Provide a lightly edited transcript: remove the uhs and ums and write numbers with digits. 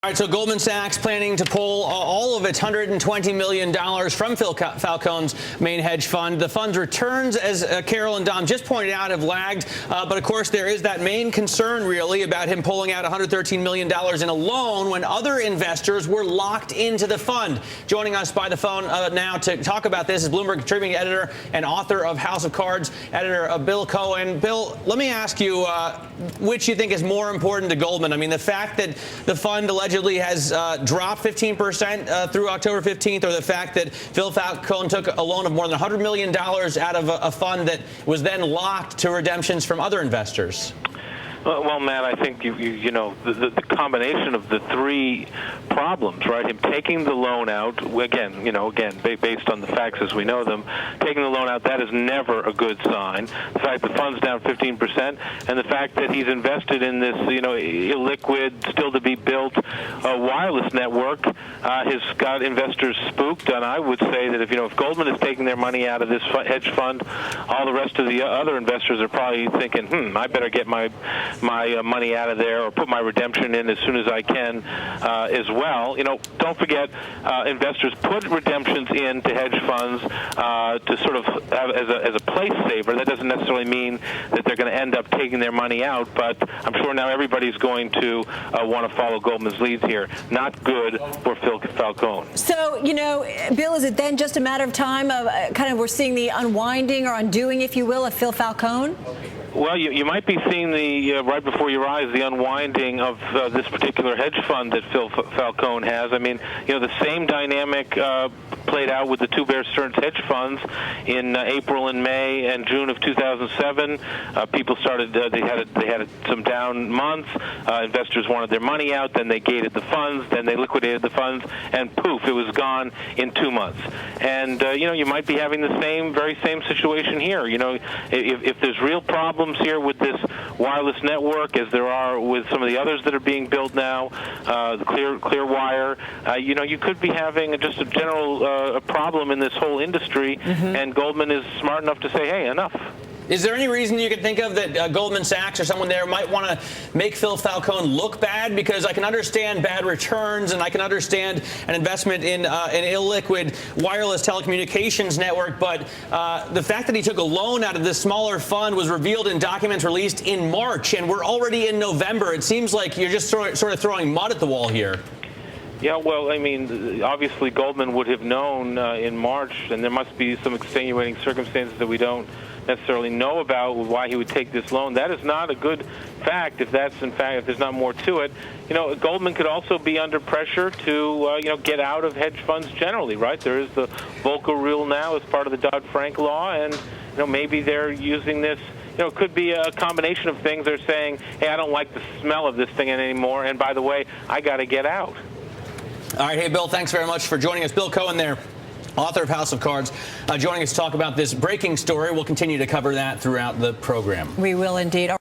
All right, so Goldman Sachs planning to pull all of its $120 million from Phil Falcone's main hedge fund. The fund's returns, as Carol and Dom just pointed out, have lagged. But, of course, there is that main concern, really, about him pulling out $113 million in a loan when other investors were locked into the fund. Joining us by the phone now to talk about this is Bloomberg contributing editor and author of House of Cards, editor Bill Cohan. Bill, let me ask you which you think is more important to Goldman. I mean, the fact that the fund allegedly has dropped 15% through October 15th, or the fact that Phil Falcone took a loan of more than $100 million out of a fund that was then locked to redemptions from other investors? Well, Matt, I think you know the combination of the three problems, right? Him taking the loan out again, based on the facts as we know them, taking the loan out, that is never a good sign. The fact the fund's down 15%, and the fact that he's invested in this, illiquid, still to be built wireless network has got investors spooked. And I would say that if Goldman is taking their money out of this hedge fund, all the rest of the other investors are probably thinking, I better get my money out of there or put my redemption in as soon as I can as well. Don't forget, investors put redemptions into hedge funds to sort of have as a place saver. That doesn't necessarily mean that they're going to end up taking their money out, but I'm sure now everybody's going to want to follow Goldman's leads here. Not good for Phil Falcone. So, Bill, is it then just a matter of time of we're seeing the unwinding or undoing, if you will, of Phil Falcone? Well, you might be seeing right before your eyes the unwinding of this particular hedge fund that Phil Falcone has. I mean, the same dynamic played out with the two Bear Stearns hedge funds in April and May and June of 2007. People started; they had some down months. Investors wanted their money out. Then they gated the funds. Then they liquidated the funds, and poof, it was gone in 2 months. And you might be having the very same situation here. If there's real problems here with this wireless network, as there are with some of the others that are being built now, the Clearwire, you could be having just a general problem in this whole industry, and Goldman is smart enough to say, hey, enough. Is there any reason you could think of that Goldman Sachs or someone there might want to make Phil Falcone look bad? Because I can understand bad returns, and I can understand an investment in an illiquid wireless telecommunications network, but the fact that he took a loan out of this smaller fund was revealed in documents released in March, and we're already in November. It seems like you're just sort of throwing mud at the wall here. Yeah, well, I mean, obviously Goldman would have known in March, and there must be some extenuating circumstances that we don't necessarily know about why he would take this loan. That is not a good fact if there's not more to it. Goldman could also be under pressure to get out of hedge funds generally, right? There is the Volcker rule now as part of the Dodd-Frank law, and maybe they're using this. It could be a combination of things. They're saying, hey, I don't like the smell of this thing anymore, and by the way, I got to get out. All right. Hey, Bill, thanks very much for joining us. Bill Cohan there, author of House of Cards, joining us to talk about this breaking story. We'll continue to cover that throughout the program. We will indeed.